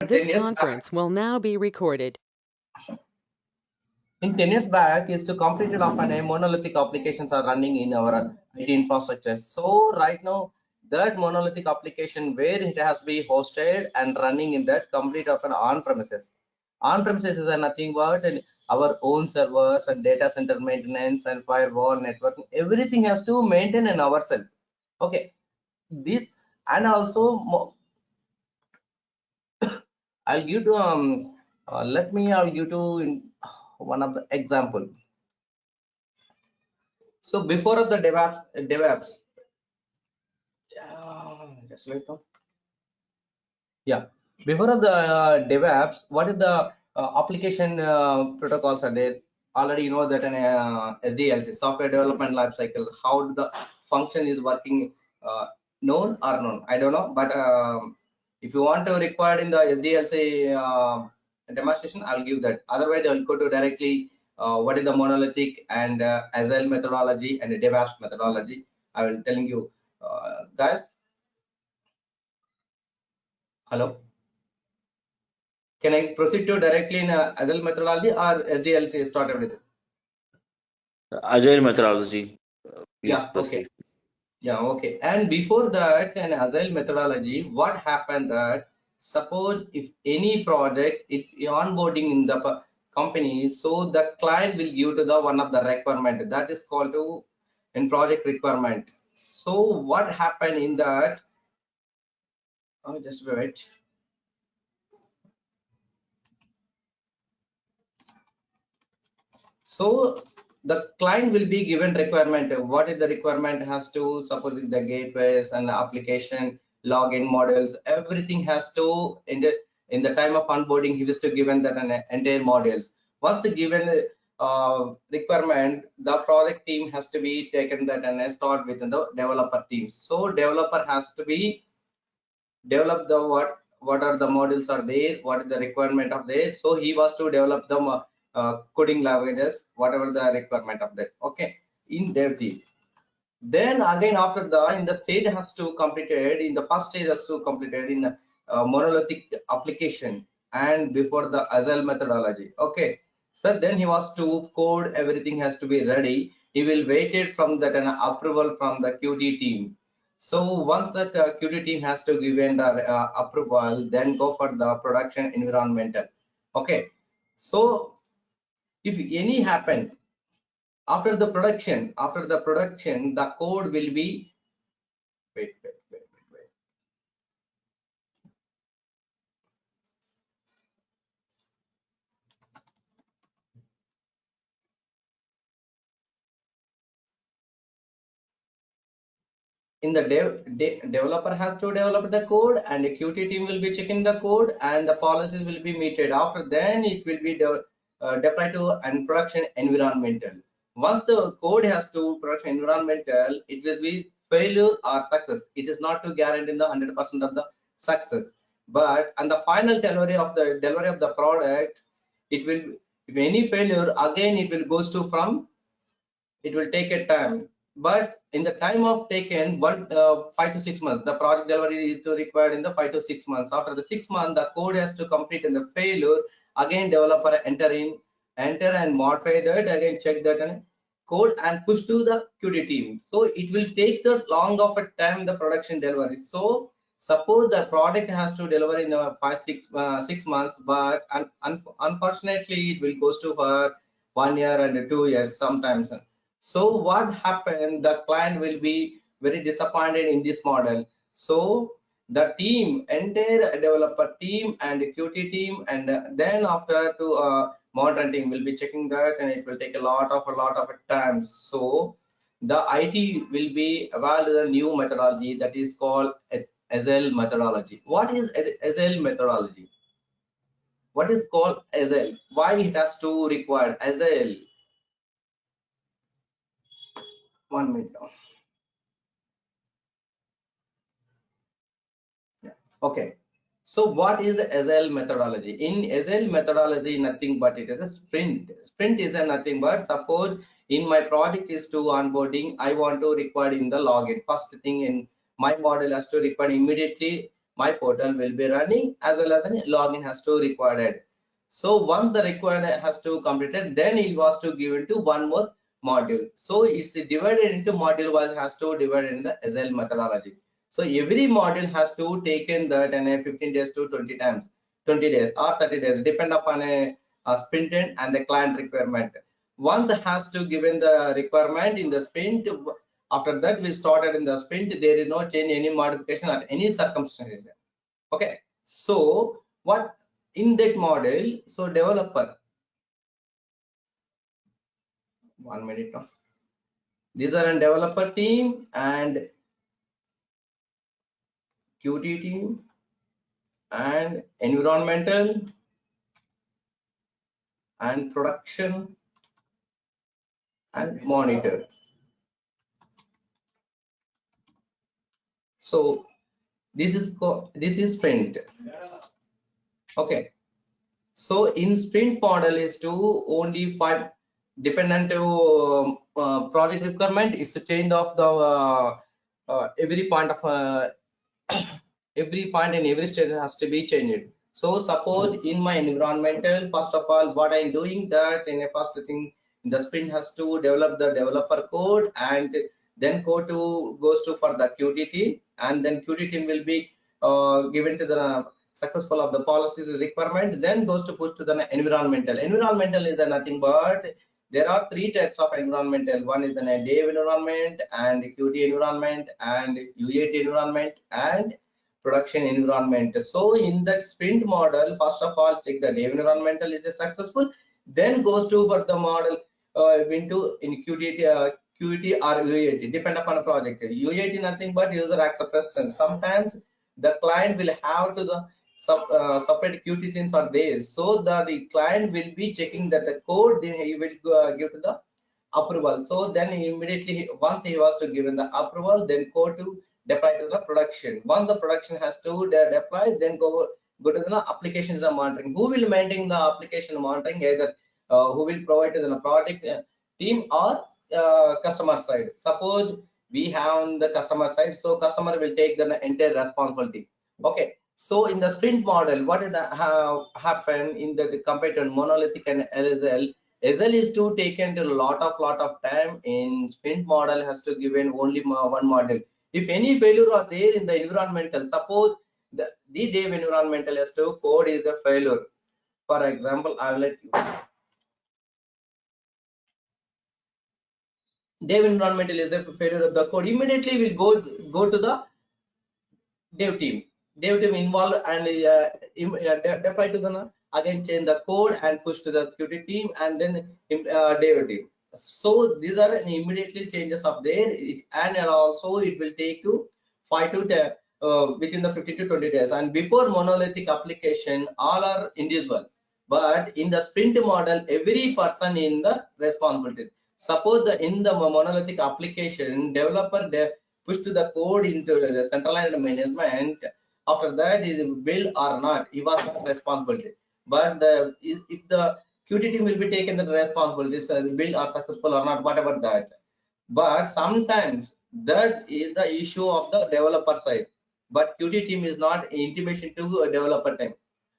This 10 years back, conference will now be recorded. in 10 years back is to complete it often a monolithic applications are running in our IT infrastructure. So right now that monolithic application where it has been hosted and running in that complete of an on-premises. On-premises is nothing but our own servers and data center maintenance and firewall networking. Everything has to maintain in ourselves. Okay, this and also I'll give to I'll give to one of the example. So before of the DevOps, just wait now. Yeah, before of the DevOps, what is the application protocols are there? Already you know that an SDLC, software development lifecycle, how the function is working, known or known, I don't know, but if you want to require in the SDLC demonstration, I'll give that. Otherwise, I'll go to directly what is the monolithic and Agile methodology and DevOps methodology. I will telling you, guys. Hello. Can I proceed to directly in Agile methodology or SDLC started with it? Agile methodology. Please Yeah. proceed. Okay. Yeah, okay. And before that, in Agile methodology, what happened that suppose if any project it onboarding in the company, so the client will give to the one of the requirement that is called to in project requirement. So what happened in that? Oh, just wait. So the client will be given requirement. What is the requirement has to support with the gateways and application login models. Everything has to in the time of onboarding. He was to given that an entire modules. Once the given requirement, the project team has to be taken that and start within the developer team. So developer has to be develop the what are the modules are there, what is the requirement of there. So he was to develop the coding languages, whatever the requirement of that. Okay, in dev team. Then again after the in the stage has to completed in the first stage has to completed in monolithic application and before the Agile methodology. Okay, so then he was to code, everything has to be ready. He will waited from that an approval from the QT team. So once the QT team has to give in the approval, then go for the production environmental. Okay, so if any happen after the production, the code will be wait. In the developer has to develop the code and the QT team will be checking the code and the policies will be meted. After then it will be deployed to and production environmental. Once the code has to production environmental, it will be failure or success. It is not to guarantee the 100% of the success, but on the final delivery of the product, it will, if any failure, again it will goes to from, it will take a time, but in the time of taken 5 to 6 months, the project delivery is to required in the 5 to 6 months. After the 6 months, the code has to complete in the failure, again developer enter and modify that, again check that and code and push to the QT team. So it will take the long of a time the production delivery. So suppose the product has to deliver in the 6 months, but unfortunately it will goes to for 1 year and 2 years sometimes. So what happened, the client will be very disappointed in this model. So the team, entire developer team and QT team, and then after to monitoring team will be checking that, and it will take a lot of time. So the IT will be evaluate a new methodology that is called Agile methodology. What is Agile methodology? What is called Agile? Why it has to require Agile? 1 minute now. Yeah. Okay. So what is the Agile methodology? In Agile methodology, nothing but it is a sprint. Sprint is a nothing but, suppose in my project is to onboarding, I want to record in the login. First thing in my model has to record immediately my portal will be running, as well as a login has to recorded. So once the required has to completed, then it was to give into one more module. So it's divided into module wise, has to divide in the Agile methodology. So every module has to taken that and 15 days to 20 times, 20 days or 30 days, depend upon a sprint end and the client requirement. Once has to given the requirement in the sprint, after that we started in the sprint, there is no change, any modification or any circumstances. Okay, so what in that model, so developer, 1 minute now. These are a developer team and QT team and environmental and production and monitor. So this is sprint. Okay, so in sprint model is to only 5 dependent to project requirement is to change of the every point of every point in every stage has to be changed. So suppose in my environmental, first of all, what I'm doing that in a first thing, the sprint has to develop the developer code, and then goes to for the QT team, and then QT team will be given to the successful of the policies requirement, then goes to push to the environmental. Environmental is nothing but there are 3 types of environmental. One is the dev environment and QT environment and UAT environment and production environment. So in that sprint model, first of all, check the dev environmental is successful, then goes to for the model into in QT or UAT, depend upon a project. UAT nothing but user acceptance. Sometimes the client will have to the separate QT scenes for this, so that the client will be checking that the code, then he will give to the approval. So then immediately once he was to given the approval, then go to deploy to the production. Once the production has to deploy, then go to the applications of monitoring. Who will maintain the application monitoring? Either who will provide to the product team or customer side. Suppose we have on the customer side, so customer will take the entire responsibility. Okay, so in the sprint model, what did happen in the compared to monolithic and LSL? Agile is to taken a lot of time. In sprint model has to given only one model. If any failure are there in the environmental, suppose the dev environmental has to code is a failure. For example, I will let you. Dev environmental is a failure of the code. Immediately we'll go to the dev team. Dev team involved and deploy to the again change the code and push to the QT team and then dev team. So these are immediately changes of there, and also it will take you 5 to 10 within the 15 to 20 days. And before monolithic application, all are individual, but in the sprint model, every person in the responsibility. Suppose in the monolithic application, developer push to the code into the centralized management. After that is build or not, he was not responsible. But if the QT team will be taken the responsibilities, build or successful or not, whatever that. But sometimes that is the issue of the developer side. But QT team is not intimation to a developer team,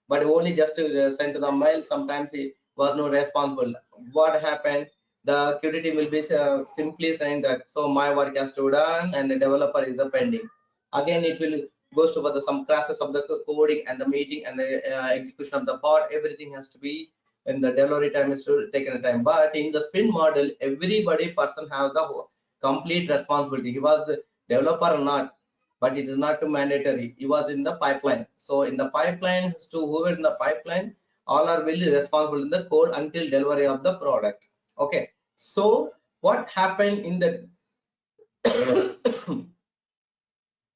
but only just to send to the mail. Sometimes he was not responsible. What happened? The QT team will be simply saying that so my work has to done and the developer is pending. Again, it will goes to the some classes of the coding and the meeting and the execution of the part. Everything has to be in the delivery time is to taken a time. But in the sprint model, everybody person have the complete responsibility. He was the developer or not, but it is not mandatory. He was in the pipeline. So in the pipeline, to whoever in the pipeline, all are really responsible in the code until delivery of the product. Okay, so what happened in the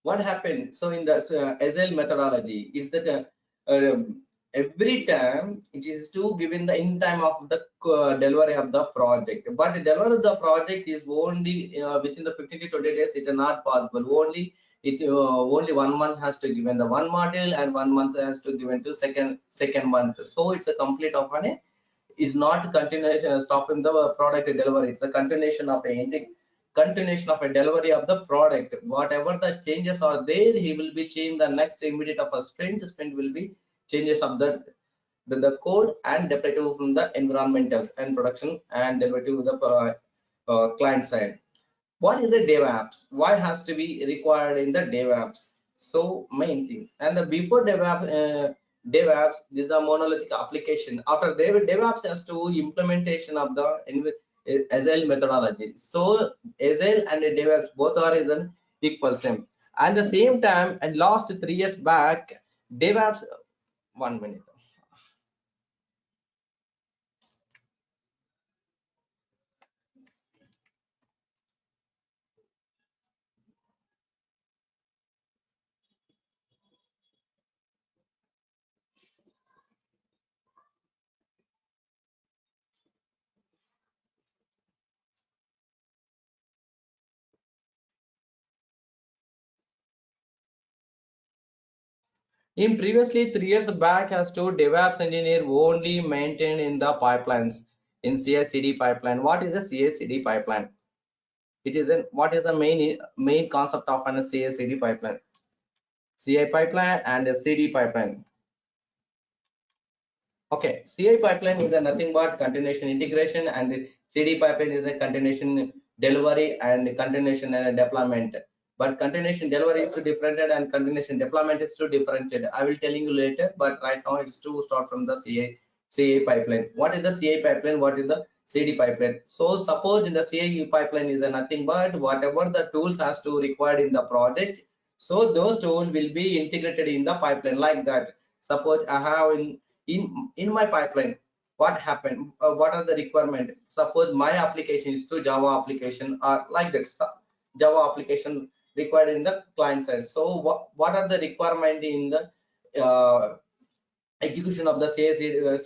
what happened? So in the Agile methodology is that every time it is to given the in time of the delivery of the project, but the delivery of the project is only within the 15 to 20 days. It is not possible. Only 1 month has to given the one model and 1 month has to given to second month. So it's a complete of an is not continuation stopping the product delivery. It's a continuation of anything continuation of a delivery of the product. Whatever the changes are there, he will be changing the next immediate of a sprint. Sprint will be changes of the code and deploy to from the environmentals and production and deliver to the client side. What is the DevOps? Why has to be required in the DevOps? So main thing. And the before DevOps this is a monolithic application. After DevOps has to implementation of the Agile methodology. So Agile and DevOps both are is an equal same. And the same time, and last 3 years back, DevOps 1 minute. In previously 3 years back, has to DevOps engineer only maintained in the pipelines in CI/CD pipeline. What is the CI/CD pipeline? It is what is the main concept of an CI/CD pipeline? CI pipeline and a CD pipeline. Okay, CI pipeline is a nothing but continuation integration, and the CD pipeline is a continuation delivery and continuation and deployment. But continuation delivery is too different and continuation deployment is too different. I will telling you later, but right now it's to start from the CI pipeline. What is the CI pipeline? What is the CD pipeline? So suppose in the CI pipeline is a nothing but whatever the tools has to required in the project. So those tools will be integrated in the pipeline like that. Suppose I have in my pipeline, what happened, what are the requirement? Suppose my application is to Java application or like that, Java application required in the client side. So what are the requirement in the execution of the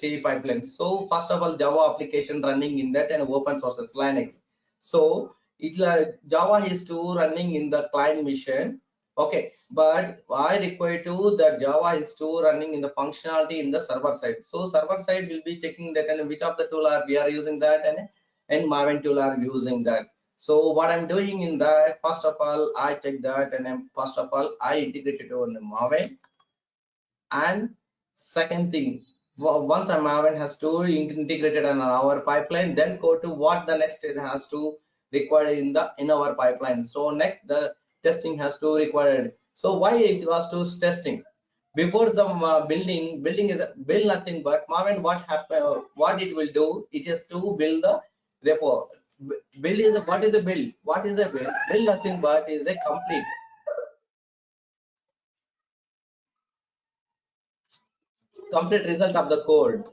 CI pipeline? So first of all, Java application running in that and open sources Linux. So it's like Java is to running in the client machine. Okay, but I require to the Java is to running in the functionality in the server side. So server side will be checking that and which of the tool are we are using that and Maven tool are using that. So what I'm doing in that, first of all, I check that and then first of all, I integrate it on the Maven. And second thing, once a Maven has to integrated on our pipeline, then go to what the next it has to require in our pipeline. So next the testing has to required. So why it was to testing before the building is build nothing but Maven. What happen? What it will do? It is to build the repo. Build is what is the build? What is the build? Build nothing but is a complete result of the code.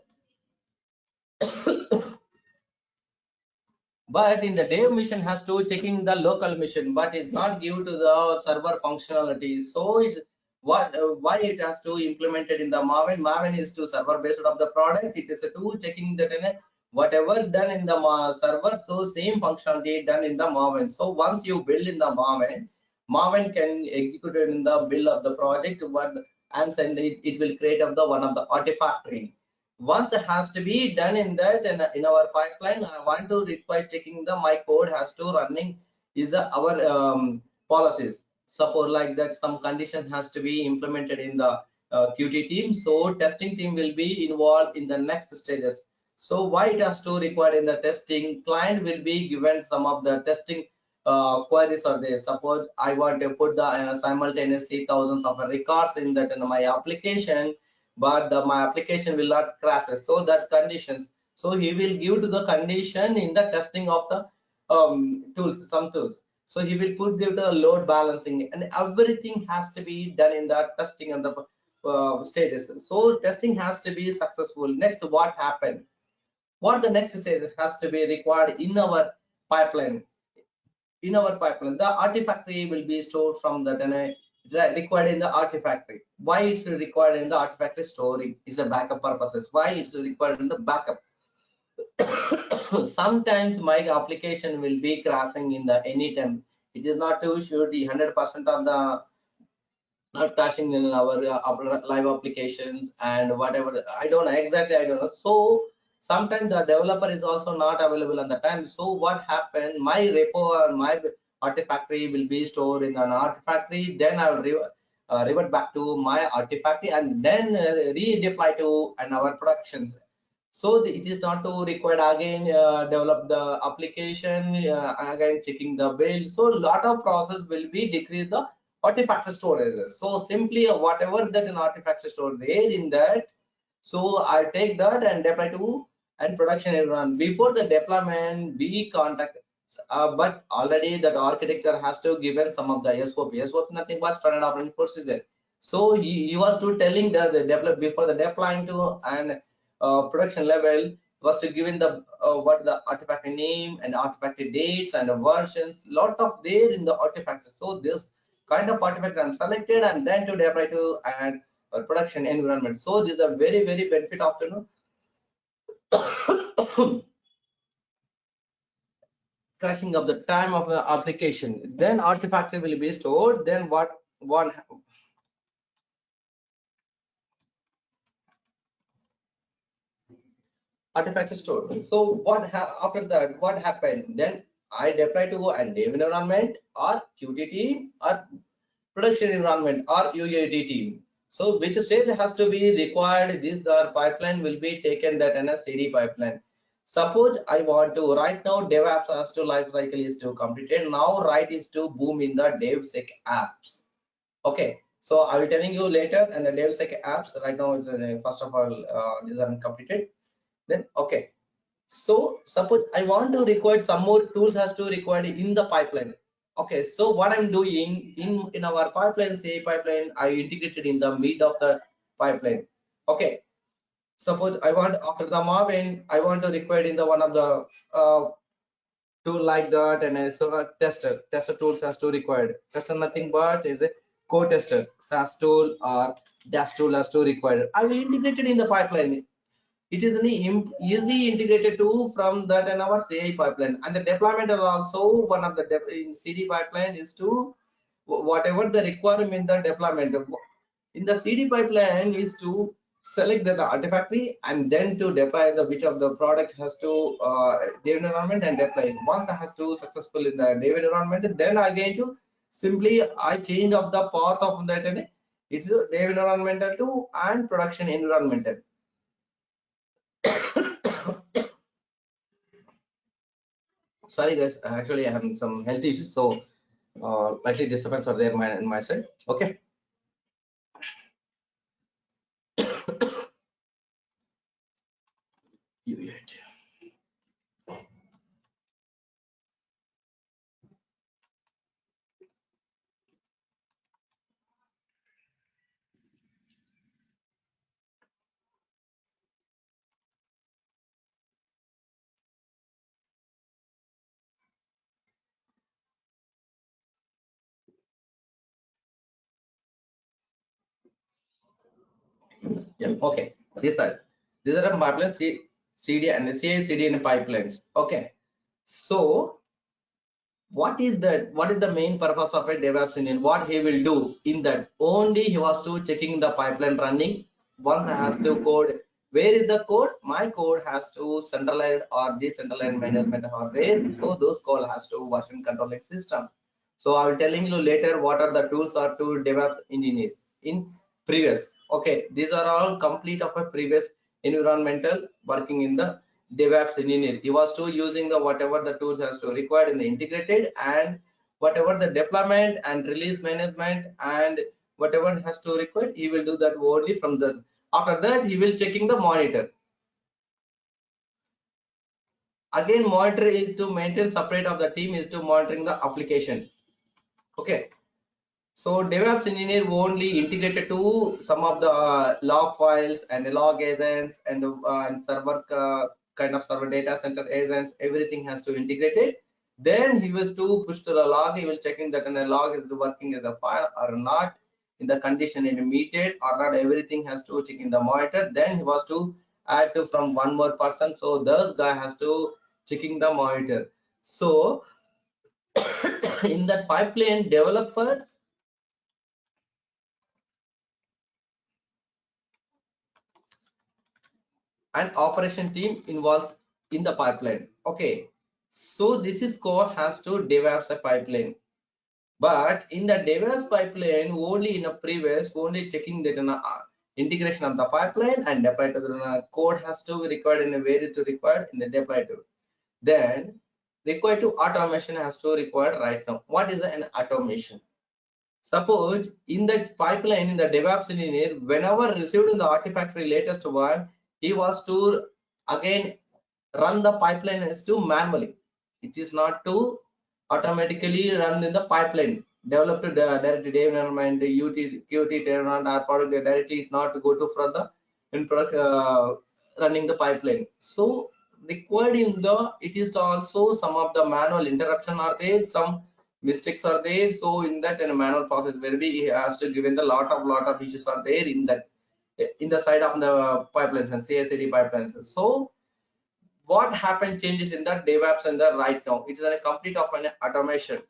But in the dev mission has to checking the local mission, but it's not give to the server functionality. So it's what why it has to implemented in the Maven. Maven is to server based of the product. It is a tool checking that in a, whatever done in the server, so same functionality done in the Maven. So once you build in the Maven, Maven can execute it in the build of the project, what and send it will create of the one of the artifactory. Once it has to be done in that and in our pipeline, I want to require checking the my code has to running is our policies. Suppose like that some condition has to be implemented in the QT team, so testing team will be involved in the next stages. So why it has to require in the testing, client will be given some of the testing queries are there. Suppose I want to put the simultaneously thousands of records in that in my application, but my application will not crash. So that conditions, so he will give to the condition in the testing of the tools, some tools. So he will put the load balancing and everything has to be done in the testing and the stages. So testing has to be successful. Next, what happened? What the next stage has to be required in our pipeline? In our pipeline, the artifactory will be stored from that and required in the artifactory. Why it's required in the artifactory storing is a backup purposes. Why it's required in the backup? Sometimes my application will be crashing in the anytime. It is not too sure the 100% of the not crashing in our live applications and whatever. I don't know exactly. I don't know. So sometimes the developer is also not available at the time. So what happened, my repo or my artifactory will be stored in an artifactory, then I will revert back to my artifactory and then redeploy to our productions. So it is not to required again develop the application, again checking the build. So a lot of process will be decrease the artifact storage. So simply whatever that an artifact store there in that, so I take that and deploy to and production environment. Before the deployment, we contact, but already that architecture has to given some of the SOP. SOP nothing but standard operating procedure. So he was to telling the develop before the deploying to and production level was to given the what the artifact name and artifact dates and the versions. Lot of there in the artifacts. So this kind of artifact I'm selected and then to deploy to and production environment. So this is a very benefit of crashing of the time of the application. Then artifact will be stored. Then what one artifact is stored. So what after that what happened? Then I deploy to an dev environment or Qt team or production environment or UAT team. So which stage has to be required? This the pipeline will be taken that in a CD pipeline. Suppose I want to right now DevOps has to life cycle is to completed. Now right is to boom in the DevSec apps. Okay, so I will telling you later and the DevSec apps right now is first of all these are completed. Then okay, so suppose I want to require some more tools has to required in the pipeline. Okay, so what I'm doing in our pipeline, CI pipeline, I integrated in the mid of the pipeline. Okay, suppose I want after the Marvin, I want to require in the one of the tool like that, and so a tester tools has to required. Tester nothing but is a co-tester, SAS tool or dash tool has to required. I will integrate it in the pipeline. It is easily integrated to from that and our CI pipeline, and the deployment are also one of the in CD pipeline is to whatever the requirement the deployment in the CD pipeline is to select the artifactory and then to deploy the which of the product has to dev environment and deploy. Once I has to successful in the dev environment, then again to simply I change of the path of that and it's a dev environmental to and production environmental. Sorry guys, actually I have some health issues, so likely disturbance are there in my side. Okay. Yeah, okay. These are a pipeline CD and CI/CD and pipelines. Okay. So what is the main purpose of a DevOps engineer? What he will do in that? Only he was to checking the pipeline running. Once I has to code. Where is the code? My code has to centralized or decentralized management are there. So those code has to version controlling system. So I will telling you later what are the tools are to DevOps engineer in previous. Okay, these are all complete of a previous environmental working in the DevOps engineer. He was to using the whatever the tools has to required in the integrated and whatever the deployment and release management and whatever has to require, he will do that only from the after that he will checking the monitor. Again, monitor is to maintain separate of the team is to monitoring the application. Okay. So DevOps engineer only integrated to some of the log files and log agents and server kind of server data center agents. Everything has to integrate it. Then he was to push to the log. He will checking that a log is working as a file or not in the condition it meted or not. Everything has to check in the monitor. Then he was to add to from one more person. So this guy has to checking the monitor. So in that pipeline developer. and operation team involved in the pipeline. Okay, so this is code has to DevOps a pipeline. But in the DevOps pipeline, only in a previous, only checking that integration of the pipeline and deploy to the code has to be required in a way to required in the deploy to. Then required to automation has to required right now. What is an automation? Suppose in that pipeline in the DevOps engineer, whenever received in the Artifactory latest one, he was to again run the pipeline as to manually. It is not to automatically run in the pipeline. Developed to directly environment, QT environment or product directly is not to go to from the in product running the pipeline. So required in the it is also some of the manual interruption are there, some mistakes are there. So in that in a manual process where we has to given the lot of issues are there in that in the side of the pipelines and CI/CD pipelines. So what happened changes in the DevOps and the right now it is a complete of an automation.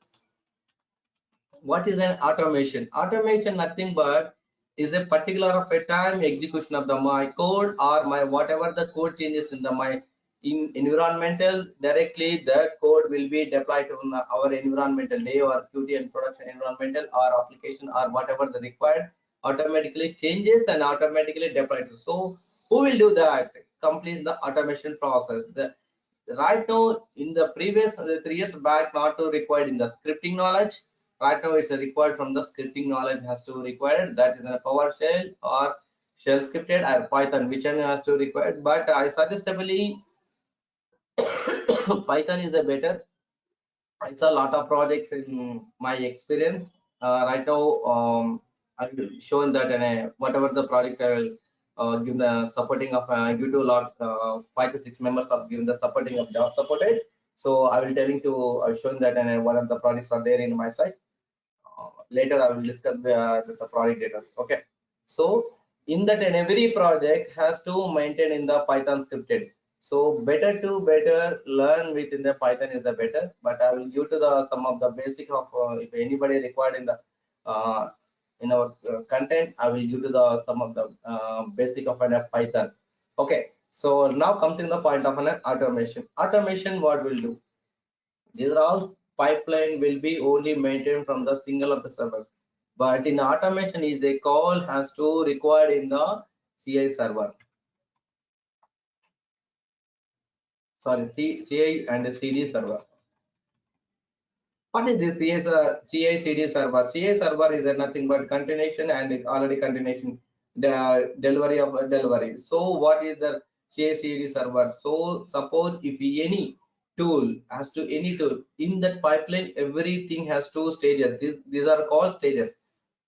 What is an automation? Automation nothing but is a particular of a time execution of the my code or my whatever the code changes in the my in environmental directly the code will be deployed on our environmental day or QT and production environmental or application or whatever the required automatically changes and automatically deployed. So who will do that? Complete the automation process. The right now in the previous 3 years back not to required in the scripting knowledge. Right now it's required from the scripting knowledge has to required that is a PowerShell or shell scripted or Python which one has to required. But I suggestably Python is the better. It's a lot of projects in my experience. Right now, I will show that whatever the project I will give the supporting of give to a lot 5 to 6 members of giving the supporting of job supported. So I will telling to showing that one of the projects are there in my site. Later I will discuss the project data. Okay. So in that every project has to maintain in the Python scripted. So better learn within the Python is the better. But I will give to the some of the basic of if anybody required in our content, I will give to the some of the basic of an Python. Okay. So now come to the point of an automation. Automation what will do? These are all pipeline will be only maintained from the single of the server. But in automation is the call has to required in the CI server. Sorry, CI and CD server. What is this CI CD server? CI server is nothing but continuation and already continuation the delivery of a delivery. So what is the CI CD server? So suppose if any tool has to any tool in that pipeline, everything has two stages. These are called stages,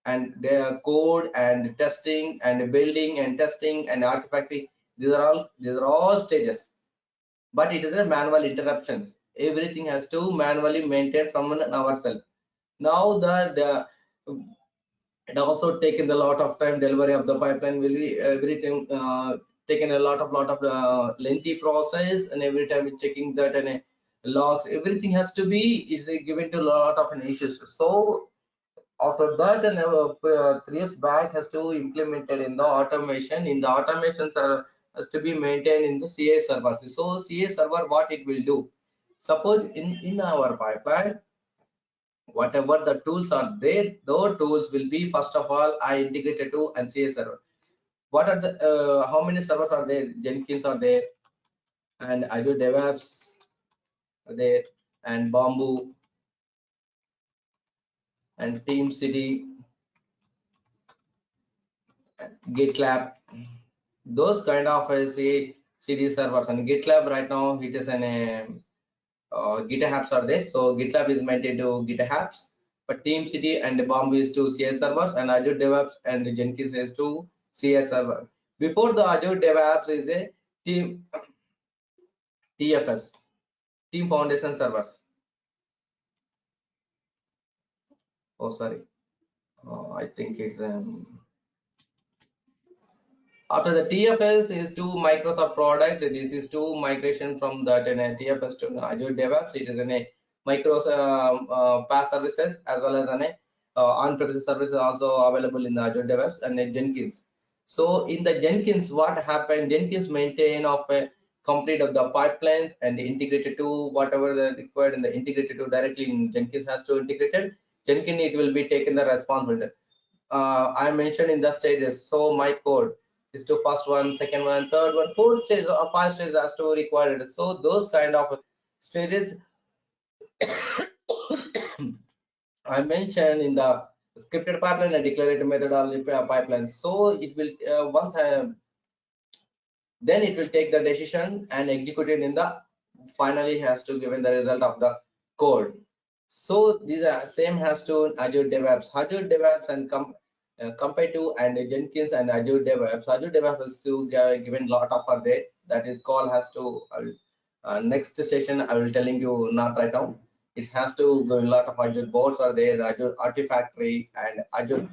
and their code and testing and building and testing and artifacting. These are all stages, but it is a manual interruptions. Everything has to manually maintain from ourselves. Now the it also taken a lot of time. Delivery of the pipeline will be everything taken a lot of lengthy process, and every time checking that and logs everything has to be is given to a lot of issues. So after that and 3 years back has to implemented in the automation. In the automations are has to be maintained in the CI server. So CI server what it will do? Suppose in our pipeline whatever the tools are there, those tools will be first of all I integrated to and CI server. What are the how many servers are there? Jenkins are there, and Azure DevOps are there, and Bamboo and TeamCity, GitLab, those kind of CD servers. And GitLab right now it is an GitHubs are there. So GitLab is maintained to GitHubs, but TeamCity and Bamboo is to CI servers, and Azure DevOps and Jenkins is to CI server. Before the Azure DevOps is a TFS, Team Foundation Servers. Oh, sorry. I think it's after the TFS is to Microsoft product. This is to migration from that in a TFS to Azure DevOps. It is in a Microsoft PaaS services as well as an on-premises services also available in the Azure DevOps and Jenkins. So in the Jenkins, what happened? Jenkins maintain of a complete of the pipelines and integrated to whatever the required and the integrated to directly in Jenkins has to integrate it. Jenkins, it will be taken the responsibility. I mentioned in the stages. So my code is to first one, second one, third one, fourth stage or five stages has to require it. So those kind of stages I mentioned in the scripted pipeline and declarative methodology pipeline. So it will then it will take the decision and execute it in the finally has to given the result of the code. So these are same has to Azure DevOps. Azure DevOps and compared to and Jenkins and Azure DevOps. Azure DevOps is to given lot of our day that is call has to next session I will telling you not right now. It has to go a lot of Azure boards are there, Azure Artifactory and Azure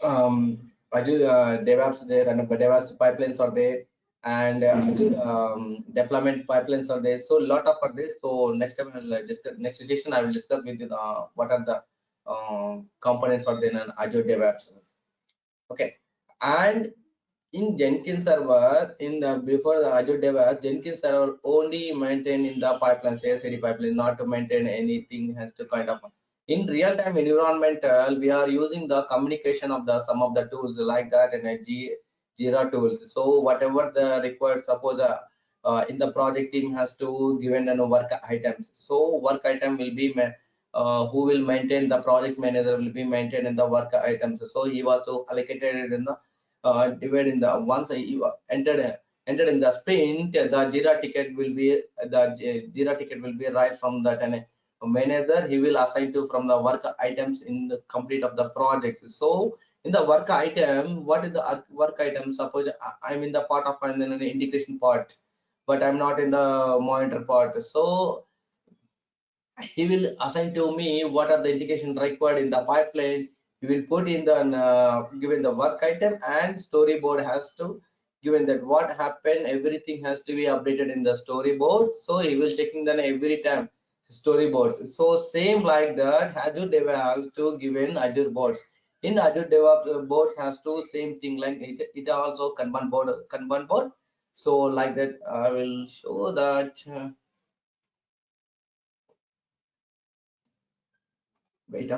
Azure DevOps there and DevOps pipelines are there and deployment pipelines are there. So a lot of are there. So next time I will discuss next session I will discuss with you what are the components are there in Azure DevOps. Okay, and in Jenkins server in the before the Azure DevOps, Jenkins server only maintain in the pipeline, CI/CD pipeline, not to maintain anything has to kind of in real-time environmental. We are using the communication of the some of the tools like that and Jira tools. So whatever the required, suppose in the project team has to given an work items. So work item will be who will maintain the project manager will be maintained in the work items. So he was to allocated it in the divide in the once you entered in the sprint, the Jira ticket will be Jira ticket will be rise from that and manager he will assign to from the work items in the complete of the projects. So in the work item, what is the work item? Suppose I'm in the part of an integration part, but I'm not in the monitor part. So he will assign to me what are the integration required in the pipeline. He will put in the given the work item and storyboard has to given that what happened, everything has to be updated in the storyboard. So he will checking then every time storyboards. So same like that Azure DevOps has to given Azure boards. In Azure DevOps boards has to same thing like it also Kanban board. So like that I will show that. Wait.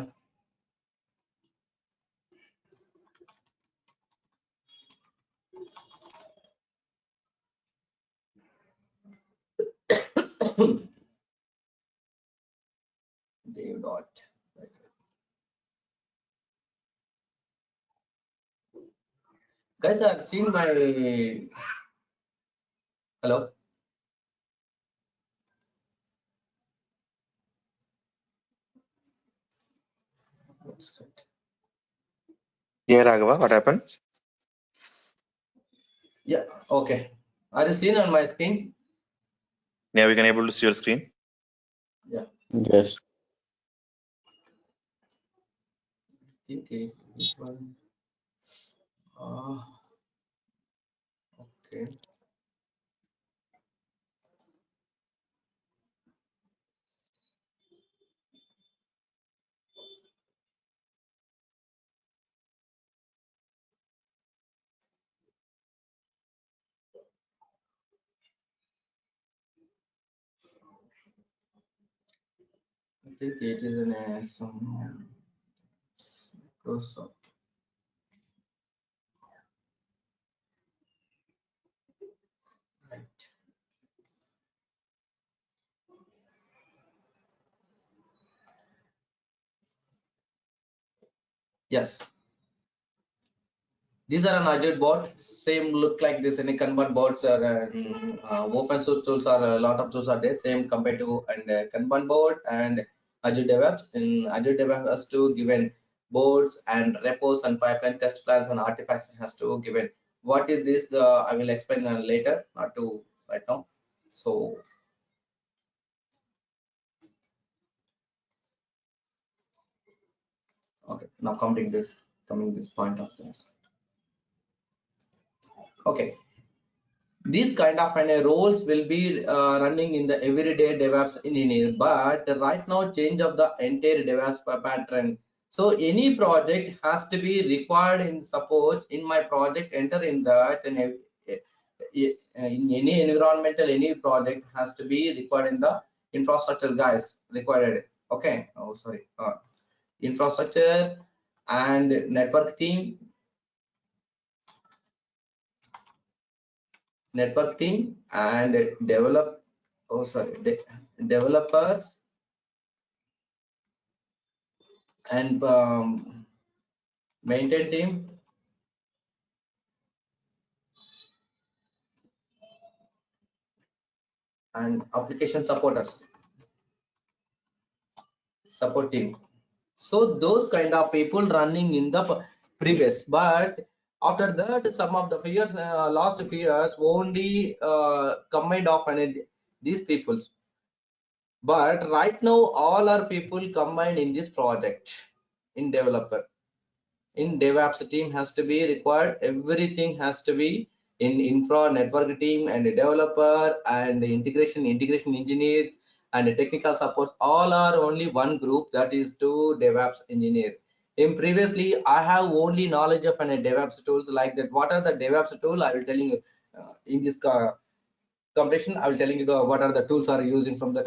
Dave dot. Guys, I've seen my hello. Yeah, Raghava, what happened? Yeah, okay. Are you seen on my screen? Yeah, we can able to see your screen. Yeah. Yes. I think this one. Okay. I think it is in some Microsoft. Right. Yes. These are an Azure bot. Same look like this. Any Kanban boards are open source tools are a lot of tools are there. Same compared to and Kanban board and Azure DevOps. In Azure DevOps has to given boards and repos and pipeline test plans and artifacts has to given. What is this? I will explain later, not to right now. So okay, now coming this point of this. Okay. These kind of roles will be running in the everyday DevOps engineer, but right now change of the entire DevOps pattern. So any project has to be required in, suppose in my project enter in that, and in any environmental, any project has to be required in the infrastructure guys required. Okay, oh sorry, infrastructure and network team, and developers and maintain team and application support team. So those kind of people running in the previous, but after that some of the years, last few years only combined of these peoples. But right now all are people combined in this project in developer. In DevOps team has to be required, everything has to be in infra network team and a developer and the integration engineers and the technical support, all are only one group, that is two DevOps engineer. In previously I have only knowledge of DevOps tools like that. What are the DevOps tool? I will telling you in this completion. I will telling you what are the tools are using from that,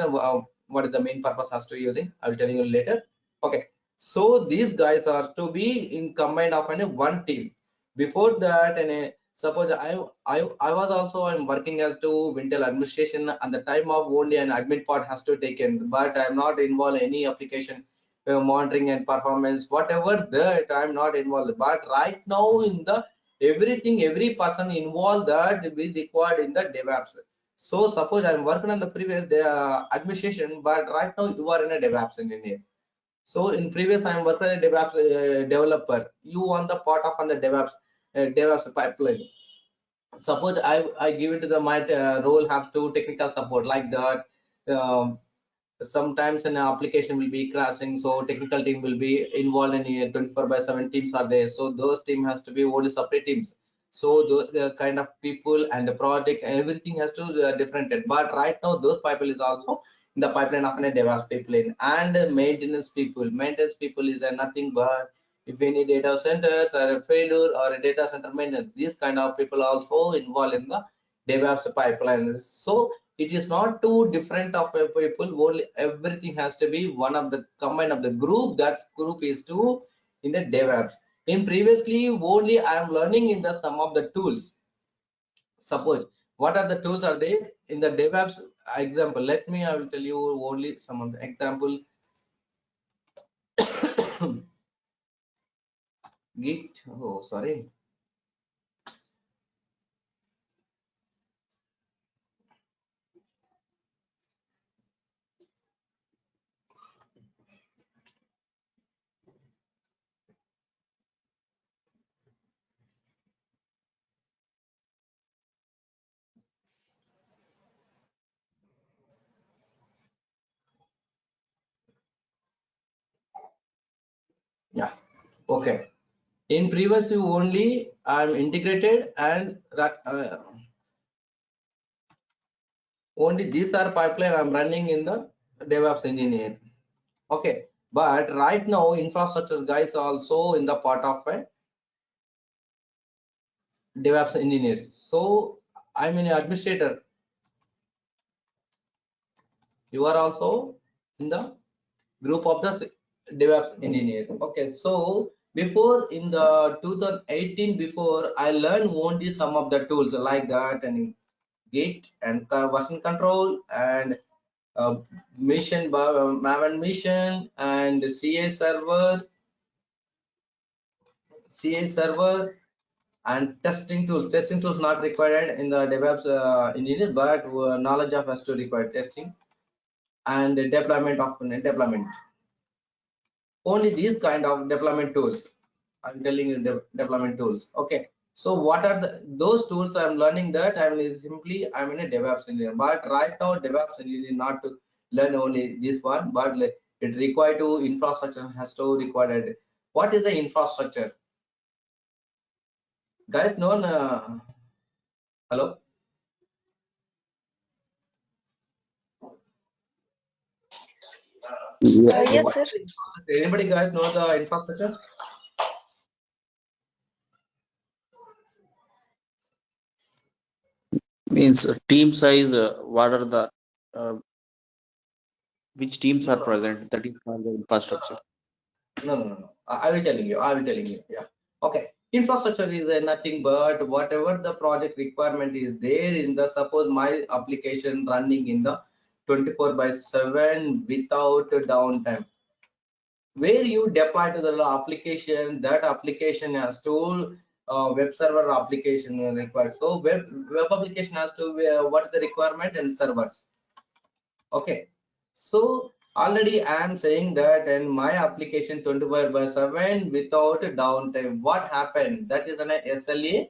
what is the main purpose has to using. I will telling you later. Okay, so these guys are to be in combined of one team. Before that, and suppose I was also I'm working as to Wintel administration, and the time of only an admin part has to taken, but I'm not involved in any application monitoring and performance, whatever that I'm not involved. But right now in the everything, every person involved that will be required in the DevOps. So suppose I'm working on the previous administration, but right now you are in a DevOps engineer. So in previous I'm working as a DevOps developer. You on the part of on the DevOps pipeline. Suppose I give it to the my role have to technical support like that. Um, Sometimes an application will be crashing, so technical team will be involved in 24/7 teams are there. So those team has to be only separate teams. So those kind of people and the project, everything has to different. But right now those people is also in the pipeline of a DevOps pipeline and maintenance people. Maintenance people is nothing but if any data centers or a failure or a data center maintenance, these kind of people also involved in the DevOps pipeline. So it is not too different of a people, only everything has to be one of the combine of the group. That group is to in the DevOps. In previously only I am learning in the some of the tools. Suppose what are the tools are there in the DevOps example. Let me I will tell you only some of the example. Git, oh sorry. Yeah, okay. In previous only I'm integrated and only these are pipeline I'm running in the DevOps engineer. Okay, but right now infrastructure guys also in the part of a DevOps engineers. So I'm an administrator. You are also in the group of the DevOps engineer. Okay, so before in the 2018, before I learned only some of the tools like that and Git and version control and mission Maven mission and CA server and testing tools. Testing tools not required in the DevOps engineer, but knowledge of has to require testing and deployment of deployment. Only these kind of deployment tools. I'm telling you deployment tools. Okay. So what are those tools I'm learning that I'm in a DevOps engineer, but right now DevOps engineer not to learn only this one, but it require to infrastructure has to required. What is the infrastructure? Guys, no, hello. Yes, What sir. is the infrastructure? Anybody guys know the infrastructure? Means team size, what are the uh, which teams No, are no, present? That is called the infrastructure. no. I will telling you. I will telling you. Yeah. Okay. Infrastructure is nothing but whatever the project requirement is there in the, suppose my application running in the 24/7 without downtime. Where you deploy to the application, that application has to web server application required. So web application has to what is the requirement and servers. Okay, so already I am saying that in my application 24/7 without downtime. What happened? That is an SLA.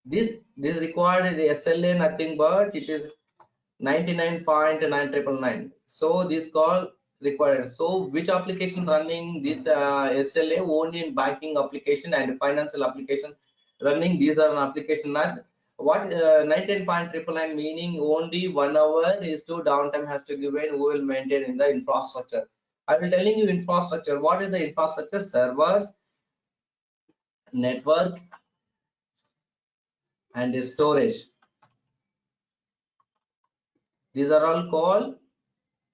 This required SLA nothing but it is 99.9999. So this call required. So which application running this SLA? Only in banking application and financial application running. These are an application not what 19.999 meaning only 1 hour is to downtime has to given who will maintain in the infrastructure. I will telling you infrastructure. What is the infrastructure? Servers, network, and storage. These are all called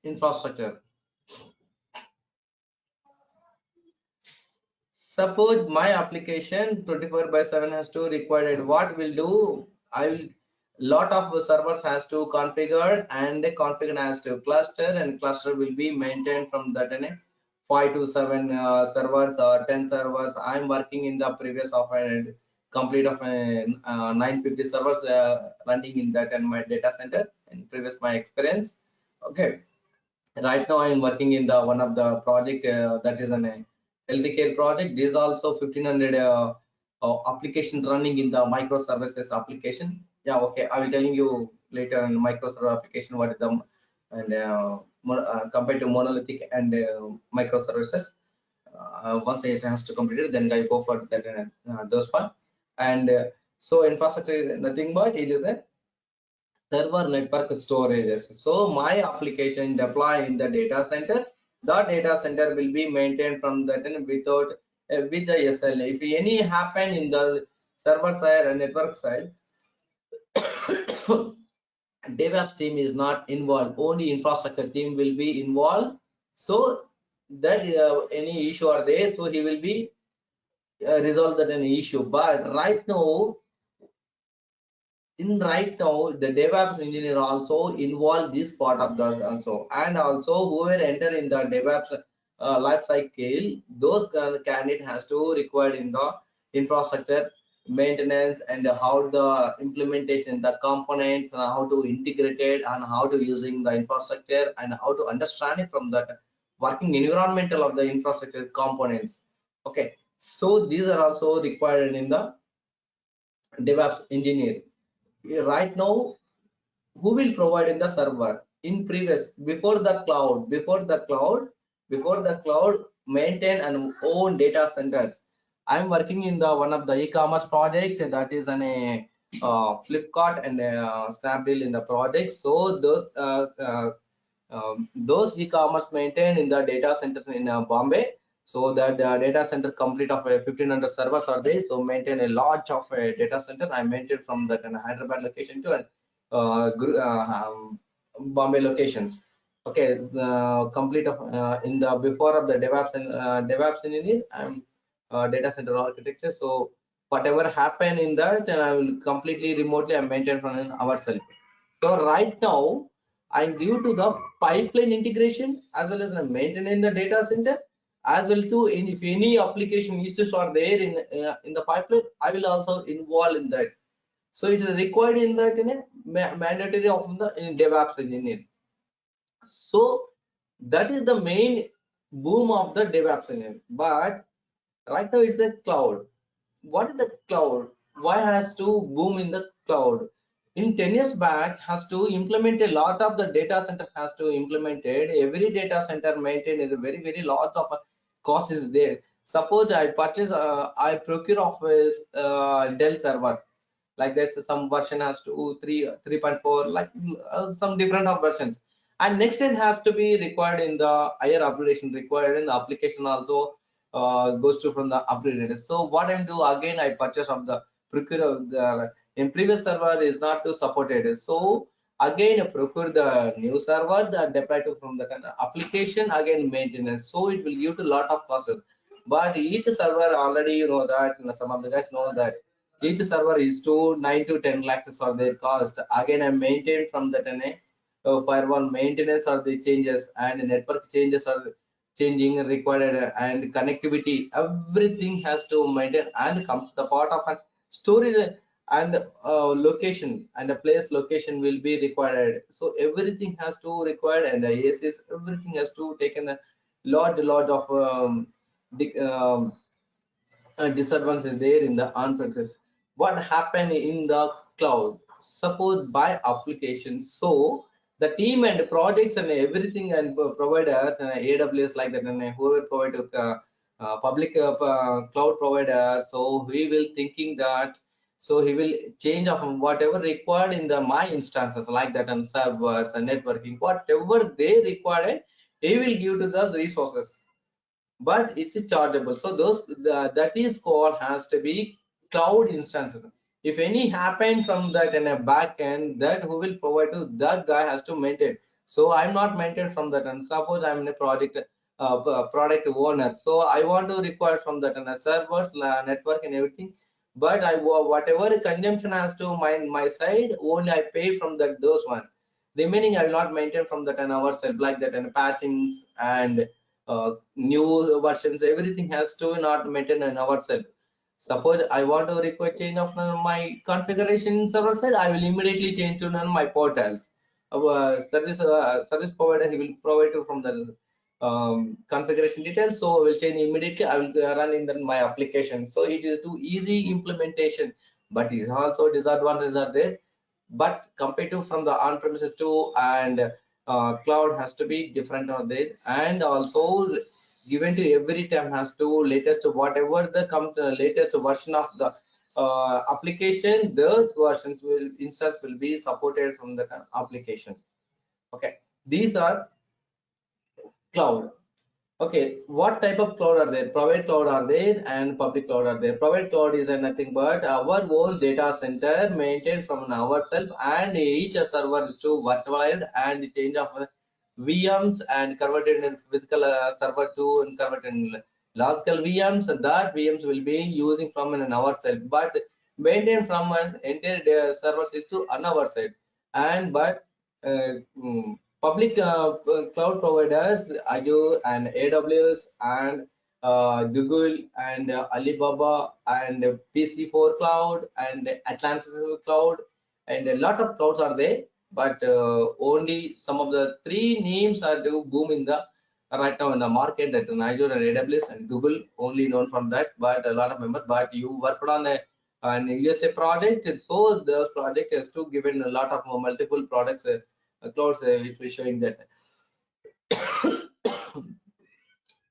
infrastructure. Suppose my application 24/7 has to required. What will do? I will lot of servers has to configure and the configure has to cluster, and cluster will be maintained from that 5 to 7 servers or 10 servers. I'm working in the previous of a complete of a 950 servers running in that and my data center in previous my experience. Okay, right now I am working in the one of the project that is an healthcare project. This is also 1500 application running in the microservices application. Yeah, okay, I will telling you later on microservice application what is the and compared to monolithic and microservices. Once it has to complete it, then I go for that those one. And so infrastructure is nothing but it is a server network storages. So my application deploy in the data center. The data center will be maintained from that and without with the SLA. If any happen in the server side and network side, DevOps team is not involved. Only infrastructure team will be involved. So that any issue are there, so he will be resolve that any issue. But right now the DevOps engineer also involved this part of the also, and also whoever enter in the DevOps life cycle, those candidate has to require in the infrastructure maintenance and how the implementation, the components, and how to integrate it, and how to using the infrastructure, and how to understand it from the working environmental of the infrastructure components. Okay, so these are also required in the DevOps engineer. Right now who will provide in the server in previous before the cloud maintain and own data centers. I'm working in the one of the e-commerce project that is an Flipkart and Snapdeal in the project. So those e-commerce maintained in the data centers in Bombay. So that data center complete of 1500 servers are there. So maintain a large of a data center. I maintain from that in Hyderabad location to Bombay locations. Okay, complete of in the before of the DevOps and DevOps engineer, I'm data center architecture. So whatever happen in that, and I will completely remotely I maintain from ourselves. So right now I give to the pipeline integration as well as maintaining the data center, as well to if any application issues are there in the pipeline, I will also involve in that. So it is required in that in a mandatory of the in DevOps engineer. So that is the main boom of the DevOps engineer. But right now is the cloud. What is the cloud? Why has to boom in the cloud? In 10 years back has to implement a lot of the data center has to implemented. Every data center maintained is a very lot of cost is there. Suppose I purchase I procure of Dell servers. like that. So some version has to 3.4, like some different of versions. And next it has to be required in the higher upgradation required in the application also goes to from the upgraded. So what I do again, I purchase of the procure of the in previous server is not to support it. So again procure the new server that deploy to from the kind of application, again maintenance. So it will give to lot of costs. But each server already you know that some of the guys know that each server is to 9 to 10 lakhs for their cost. Again I maintain from that firewall maintenance or the changes and network changes are changing required and connectivity, everything has to maintain and comes the part of a storage and location and a place location will be required. So everything has to required and the ASs everything has to take in a lot of disadvantage there in the on-premises. What happened in the cloud? Suppose by application. So the team and projects and everything and providers and AWS like that and whoever provide public cloud provider. So we will thinking that so he will change of whatever required in the my instances like that and servers and networking whatever they required he will give to the resources, but it's chargeable. So that is called has to be cloud instances. If any happen from that in a back end, that who will provide to that guy has to maintain. So I'm not maintain from that, and suppose I'm in a project product owner, so I want to require from that and a servers network and everything, but whatever consumption has to my side only I pay from that those one, remaining I will not maintain from that and ourselves like that and patchings and new versions, everything has to not maintain in ourselves. Suppose I want to require change of my configuration in server side, I will immediately change to my portals. Our service provider he will provide you from the configuration details, so I will change immediately. I will run in my application. So it is too easy implementation, but is also disadvantages are there. But compared to from the on-premises to and cloud has to be different on there, and also given to every time has to latest whatever the latest version of the application, those versions will instance will be supported from the application. Okay, these are cloud. Okay, what type of cloud are there? Private cloud are there and public cloud are there. Private cloud is nothing but our own data center maintained from ourselves, and each server is to virtualized and change of VMs and converted in physical server to and converted in large scale VMs. That VMs will be using from an ourselves, but maintained from an entire server is to on our side. And but uh, mm, public cloud providers Azure and AWS and Google and Alibaba and PC4 cloud and Atlantis cloud and a lot of clouds are there, but only some of the three names are to boom in the right now in the market, that's an Azure and AWS and Google only known from that, but a lot of members. But you worked on an USA project, and so the project has to given a lot of multiple products clouds it will showing that.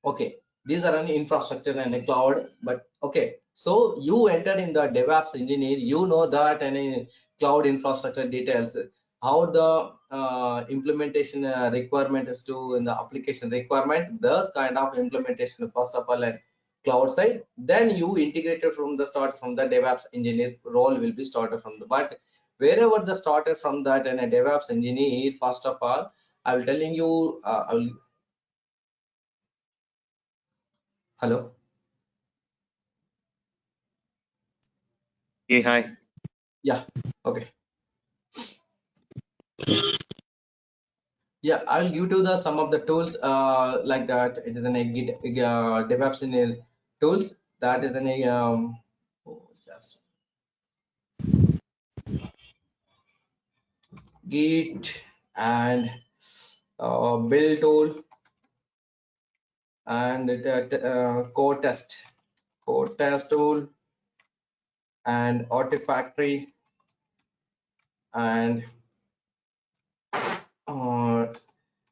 Okay, these are an infrastructure and a cloud, but okay, so you entered in the DevOps engineer, you know that any cloud infrastructure details, how the implementation requirement is to in the application requirement, those kind of implementation first of all and cloud side, then you integrated from the start from the DevOps engineer role will be started from the, but wherever the started from that and a DevOps engineer, first of all, I will telling you, I will, hello. Hey, hi. Yeah, okay. Yeah, I'll give you the some of the tools like that. It is an a Git DevOps in a tools that is an a just Git and build tool and code test tool and Artifactory and uh,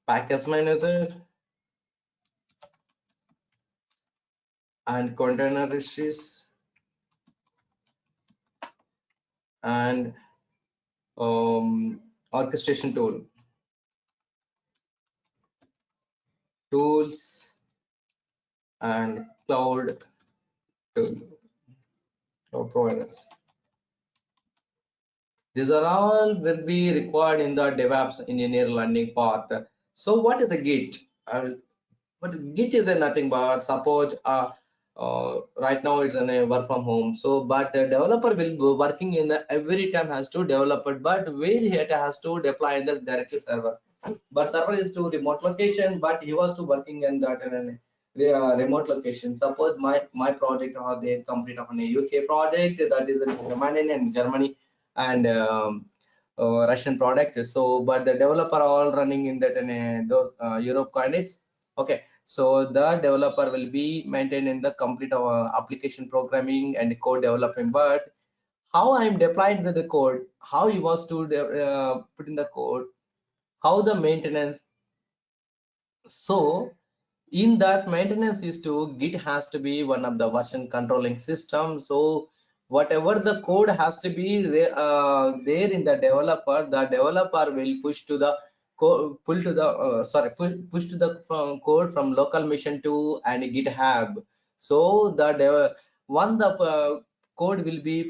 package manager and container registries and orchestration tools and cloud providers. These are all will be required in the DevOps engineer learning part. So what is the Git? But Git is a nothing but suppose right now it's a work from home. So but the developer will be working in every time has to develop it, but where it has to deploy in the directly server. But server is to remote location, but he was to working in that in a remote location. Suppose my project or they complete of a UK project that is in Romania and Germany and Russian product. So but the developer all running in that in those Europe coordinates. Okay, so the developer will be maintaining the complete application programming and code development. But how I'm deployed the code, how he was to put in the code, how the maintenance. So in that maintenance is to Git has to be one of the version controlling system. So whatever the code has to be there in the developer will push to the pull to the push to the code from local machine to and GitHub. So the one the code will be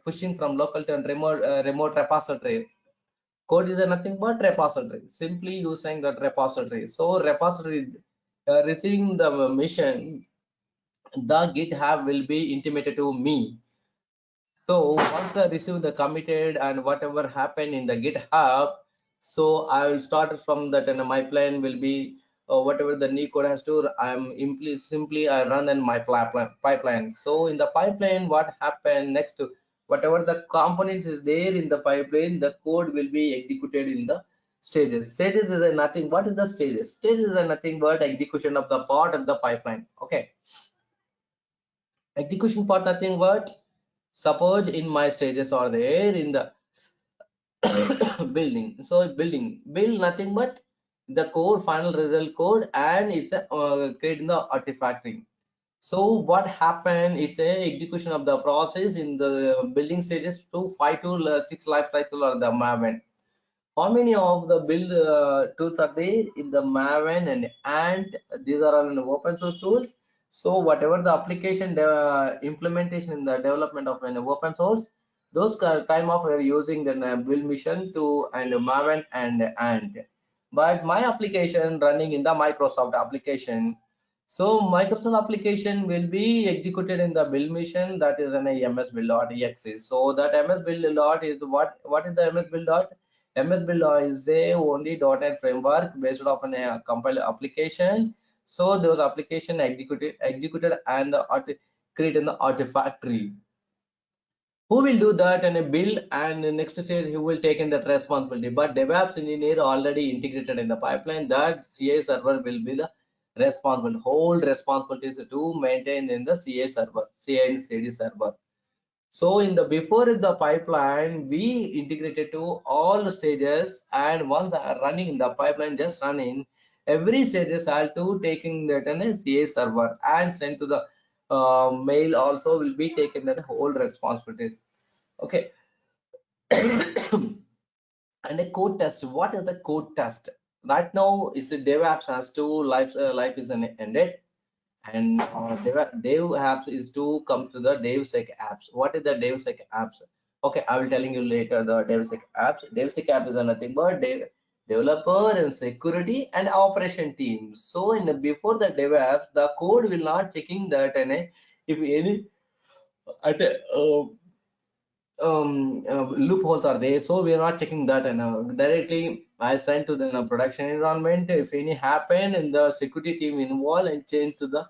pushing from local to remote repository. Code is nothing but repository, simply using that repository. So repository receiving the mission, the GitHub will be intimated to me. So once I receive the committed and whatever happened in the GitHub, so I will start from that, and my plan will be whatever the new code has to. I'm simply I run in my pipeline. So in the pipeline, what happened next to whatever the components is there in the pipeline, the code will be executed in the stages. Stages is a nothing. What is the stages? Stages is a nothing but execution of the part of the pipeline. Okay, execution part nothing but suppose in my stages are there in the building. So build nothing but the code, final result code, and it's creating the artifacting. So what happened is a execution of the process in the building stages to 5 to 6 life cycle or the Maven. How many of the build tools are there in the Maven and these are all in the open source tools. So whatever the application implementation in the development of an open source, those time of we are using the build mission to and Maven and Ant. But my application running in the Microsoft application. So Microsoft application will be executed in the build mission, that is an MS build.exe. So that MS build dot is what is the MS build dot? MS Build is a only .NET framework based off an compiled application. So those application executed and create in the artifactory. Who will do that and a build, and the next stage who will take in that responsibility. But DevOps engineer already integrated in the pipeline that CI server will be the responsible. Whole responsibilities to maintain in the CI server, CI and CD server. So in the before the pipeline, we integrated to all the stages, and once running in the pipeline, just running every stages are to taking that in a CA server and sent to the mail also will be taken that whole responsibilities. Okay. And a code test. What is the code test? Right now, is a DevOps has to life is ended, and dev apps is to come to the DevSec apps. What is the DevSec apps? Okay, I will telling you later the DevSec apps. DevSec app is nothing but developer and security and operation team. So in the before the dev apps, the code will not checking that, and if any at loopholes are there, so we are not checking that, and directly I send to the production environment. If any happen, and the security team involved and change to the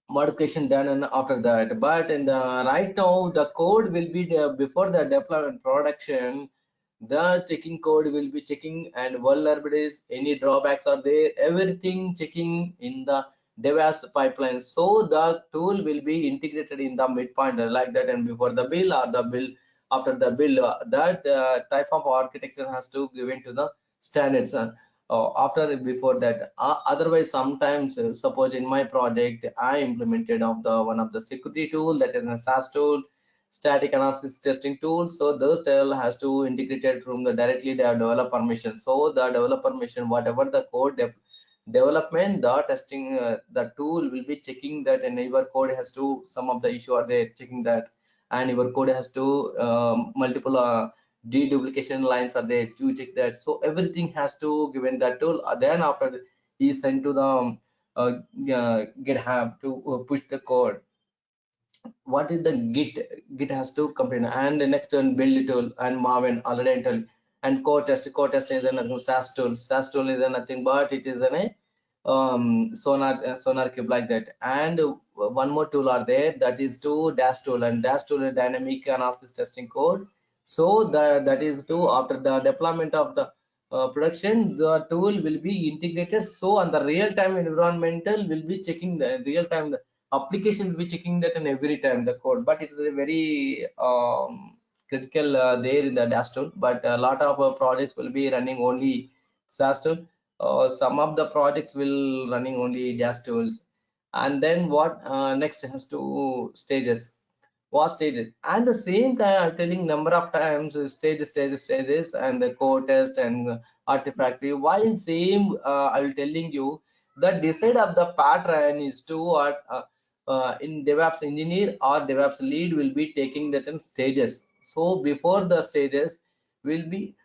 modification done and after that. But in the right now the code will be there before the deployment production. The checking code will be checking and vulnerabilities, any drawbacks are there, everything checking in the DevOps pipeline. So the tool will be integrated in the midpoint like that, and before the build or the build after the build, that type of architecture has to give into the standards. After before that, otherwise sometimes suppose in my project I implemented of the one of the security tool, that is a SaaS tool. static analysis testing tool. So those tool has to integrate it from the directly the developer mission. So the developer mission, whatever the code development, the testing, the tool will be checking that, and your code has to, some of the issue are there, checking that, and your code has to multiple deduplication lines are there to check that. So everything has to given that tool. Then after is sent to the GitHub to push the code. What is the git has to compare, and the next one build tool and Marvin already I told. And core test is another SAS tool is nothing but it is an sonar cube like that. And one more tool are there, that is to dash tool, and dash tool is dynamic analysis testing code. So that is to after the deployment of the production, the tool will be integrated. So on the real-time environmental will be checking the real-time application will be checking that and every time the code, but it is a very critical there in the dash tool. But a lot of projects will be running only SAS tool. Some of the projects will running only dash tools. And then what next has to stages, what stages, and the same time I'm telling number of times stages and the code test and artifactory. While same I will telling you the decide of the pattern is to in DevOps engineer or DevOps lead will be taking that in stages. So before the stages will be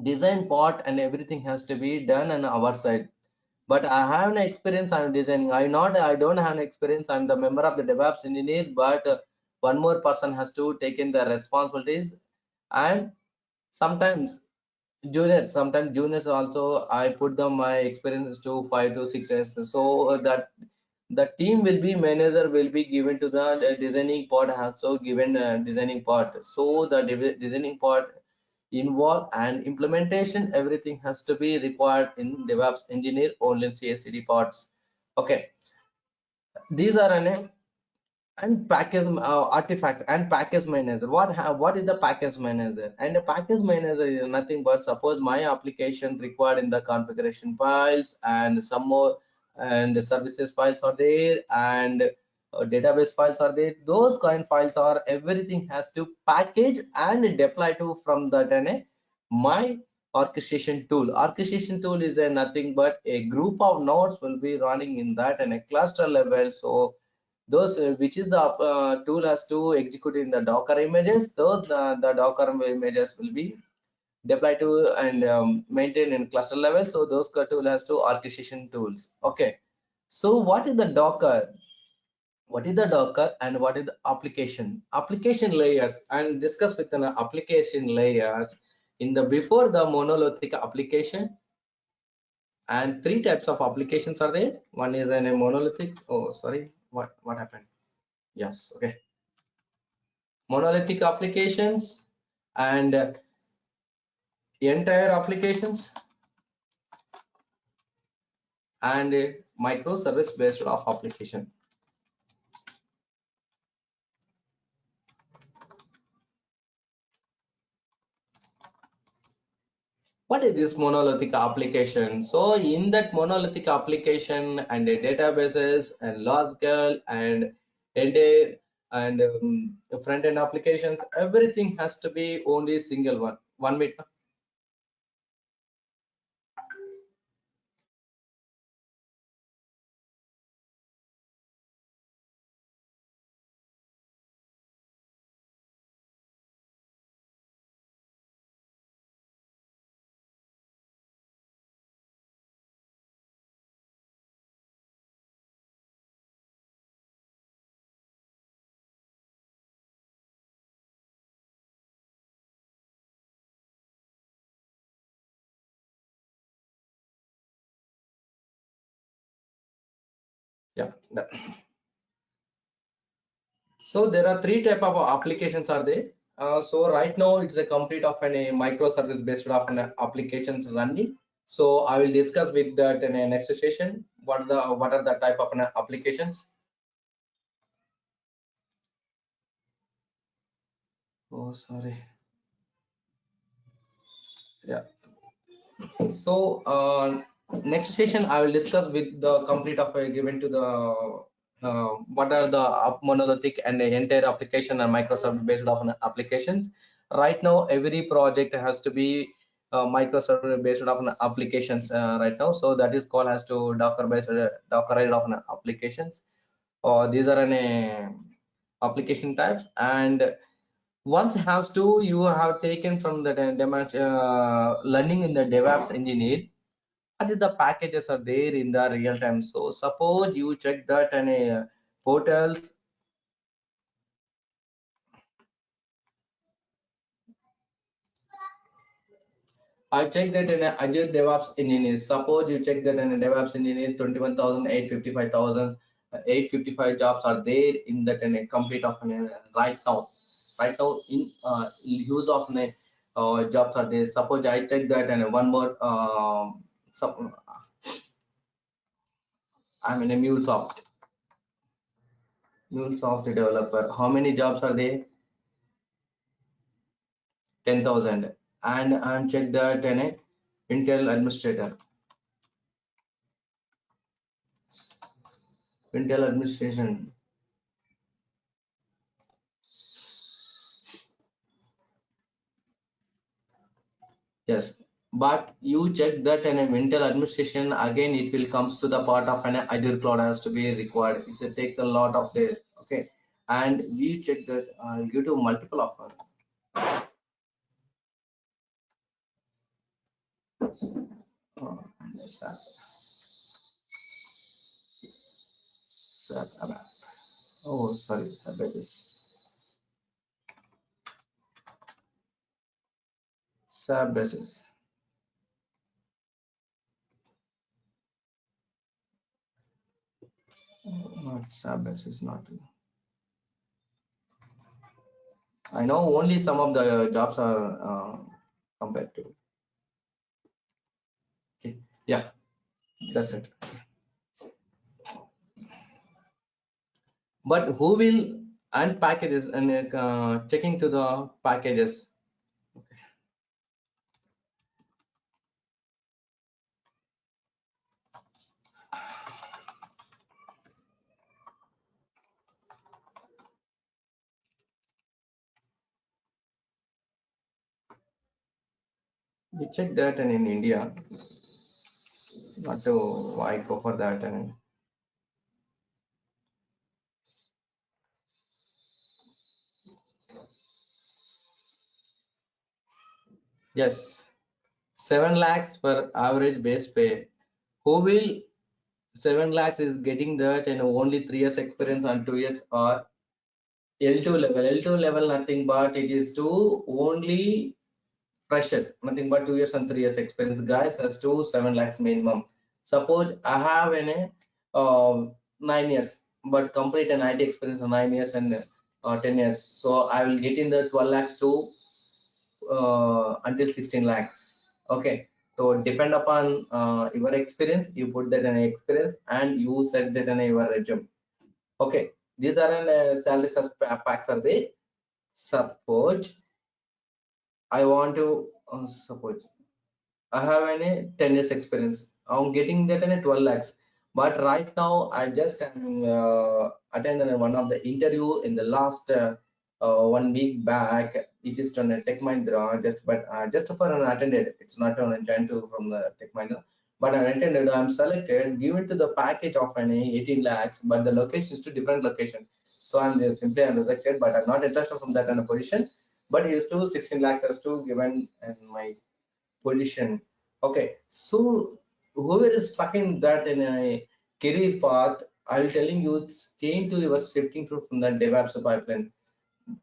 design part and everything has to be done on our side. But I have an experience, I'm designing. I don't have an experience, I'm the member of the DevOps engineer, but one more person has to take in the responsibilities. And sometimes juniors also I put them my experiences to 5 to 6 years, so that the team will be manager will be given to the designing part, also given designing part. So the designing part involve and implementation, everything has to be required in DevOps engineer only in CI/CD parts. Okay, these are an and package artifact and package manager. What is the package manager? And the package manager is nothing but, suppose my application required in the configuration files and some more, and the services files are there, and database files are there. Those kind files are everything has to package and deploy to from that, and my orchestration tool. Orchestration tool is a nothing but a group of nodes will be running in that and a cluster level. So those which is the tool has to execute in the Docker images. Those the Docker images will be deployed to and maintain in cluster level. So those tool has to orchestration tools. Okay, so what is the Docker? What is the Docker and what is the application layers? And discuss with an application layers in the before the monolithic application. And three types of applications are there. One is a monolithic. Oh, sorry, what happened? Yes, okay. Monolithic applications and entire applications and microservice based of application. What is this monolithic application? So in that monolithic application and the databases and logical and entire and front-end applications, everything has to be only single one. 1 minute. Yeah. So there are three type of applications are there. So right now it's a complete of a microservice based of an applications running. So I will discuss with that in a next session. What are the type of applications? Oh, sorry. Yeah. So next session I will discuss with the complete of a given to the what are the monolithic and the entire application and Microservice based on applications. Right now, every project has to be microservice based on applications right now. So that is called as to Docker based Dockerized of applications. These are an application types, and once has to you have taken from the learning in the DevOps engineer. What is the packages are there in the real time? So suppose you check that and portals. I check that in Azure DevOps engineer. Suppose you check that in a DevOps engineer, 21,000, 855 jobs are there in that in a complete of right now. Right now in use of jobs are there. Suppose I check that and one more. I'm in a MuleSoft developer. How many jobs are there? 10,000. And I'm check that in Intel administrator. Intel administration. Yes, but you check that in a Intel administration again, it will comes to the part of an Azure cloud has to be required. It will take a lot of days. Okay, and we check that due to multiple of and oh sorry, SAP basis. Not SAP basis, not. I know only some of the jobs are compared to. Okay, yeah, that's it. But who will add packages and checking to the packages? We check that and in India, not to why go for that and yes, 7 lakhs per average base pay. Who will 7 lakhs is getting that and only 3 years experience and 2 years or L2 level. L2 level nothing but it is to only freshers, nothing but 2 years and 3 years experience. Guys has to 7 lakhs minimum. Suppose I have an 9 years, but complete an IT experience of 9 years and 10 years. So I will get in the 12 lakhs to until 16 lakhs. Okay. So depend upon your experience, you put that in experience and you set that in your resume. Okay. These are an salary packs are there. Suppose I want to suppose I have any 10 years experience. I'm getting that in a 12 lakhs. But right now, I just attended one of the interview in the last 1 week back. It is on a Tech Mahindra, just for an attended. It's not on a joint from the Tech Mahindra. But I attended. I'm selected, given to the package of an 18 lakhs, but the location is to different location. So I'm simply rejected, but I'm not interested from that kind of position. But he used to 16 lakhs as to given in my position. Okay, so whoever is stuck in that in a career path, I will telling you change to your shifting from the DevOps pipeline.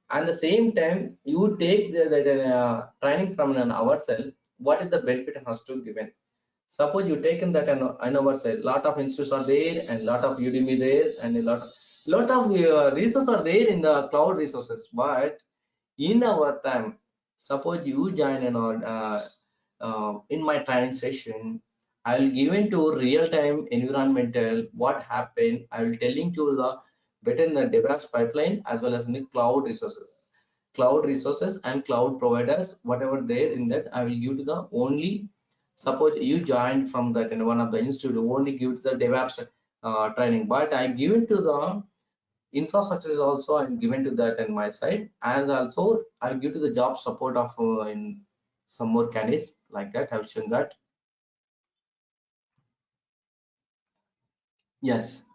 And the same time, you take the training from an ourselves. What is the benefit has to given? Suppose you taken that an ourselves. Lot of institutes are there and lot of Udemy there and a lot of resources are there in the cloud resources. But in our time, suppose you join in my training session, I will give into real-time environmental what happened. I will telling to the better in the DevOps pipeline as well as in the cloud resources and cloud providers, whatever there in that, I will give to the only. Suppose you joined from that in one of the institute, only give to the DevOps training, but I give it to the infrastructure is also I'm given to that in my side, and also I'll give to the job support of in some more candidates like that. I've shown that. Yes,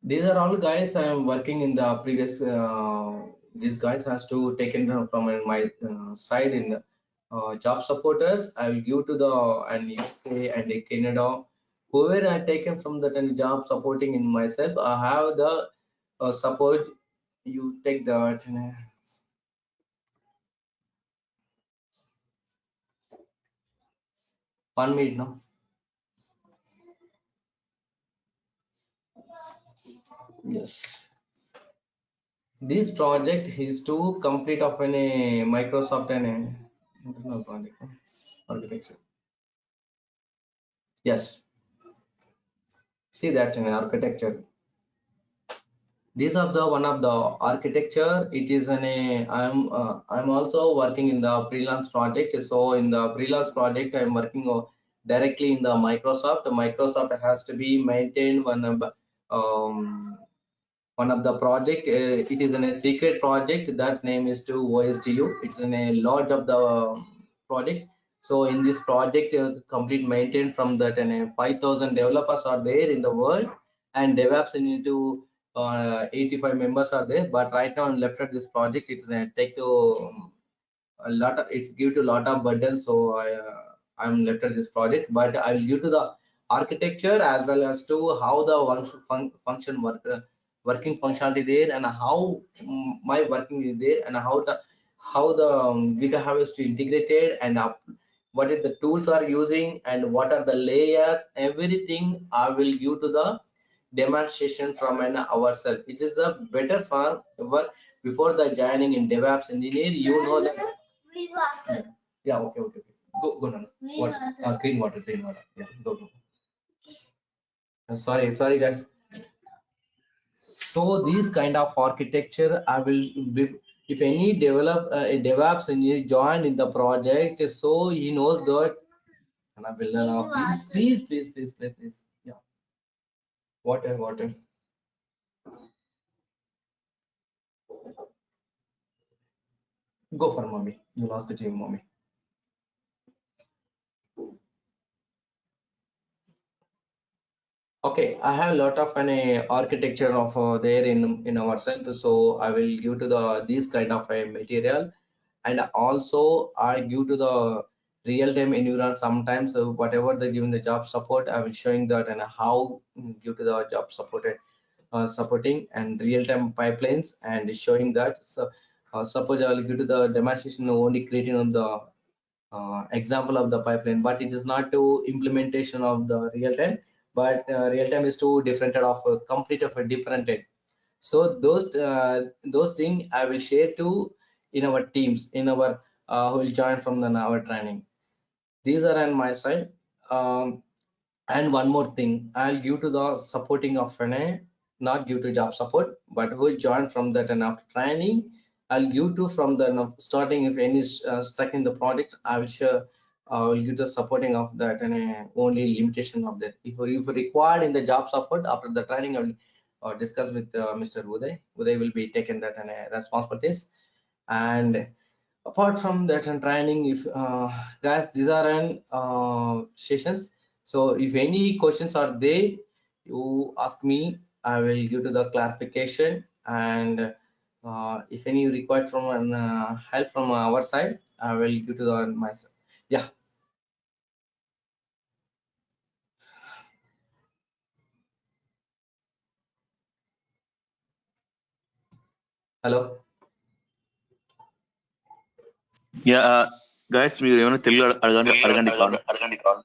these are all guys I'm working in the previous. These guys has to taken from my side in the, job supporters. I will give to the and USA and the Canada. Whoever I taken from that and job supporting in myself, I have the support. You take that. 1 minute now. Yes. This project is to complete of a Microsoft and a internal project architecture. Yes. See that in architecture. These are the one of the architecture. It is an a I'm also working in the freelance project. So in the freelance project, I'm working directly in the Microsoft. Microsoft has to be maintained one of the project. It is in a secret project. That name is to OSDU. It's in a large of the project. So in this project, complete maintained from that, and 5,000 developers are there in the world, and DevOps need to 85 members are there. But right now I'm left at this project. It's take to a lot of it's give to a lot of burden. So I'm left at this project, but I will give to the architecture as well as to how the function working functionality there, and how my working is there, and how the GitHub is integrated, and what is the tools are using, and what are the layers. Everything I will give to the demonstration from an ourselves, which is the better for work before the joining in DevOps engineer. You know that. Yeah, okay. Go no. What? Clean water. Yeah, go. Sorry guys. So these kind of architecture I will be, if any a DevOps engineer join in the project, so he knows that. And I will please. Yeah, water. Go for mommy. You lost the team, mommy. Okay, I have a lot of an architecture of there in ourselves, so I will give to the these kind of a material, and also I give to the real-time environment sometimes. So whatever they given the job support, I will showing that, and how give to the job supporting and real-time pipelines, and showing that. So suppose I will give to the demonstration only creating on the example of the pipeline, but it is not to implementation of the real time, but real time is to different of a complete of a different end. So those things I will share to in our teams, in our who will join from our training. These are on my side. And one more thing, I'll give to the supporting of not give to job support, but who join from that, and after training, I'll give to from the starting. If any is stuck in the project, I will share. I will give the supporting of that, and only limitation of that. If required in the job support after the training, I will discuss with Mr. Uday. Uday will be taken that and responsibilities. And apart from that and training, if guys, these are an sessions. So if any questions are there, you ask me, I will give to the clarification. And if any required from an help from our side, I will give to the myself. Yeah. Hello. Yeah, guys, మీరు ఏమైనా తెలుగు అడగండి call.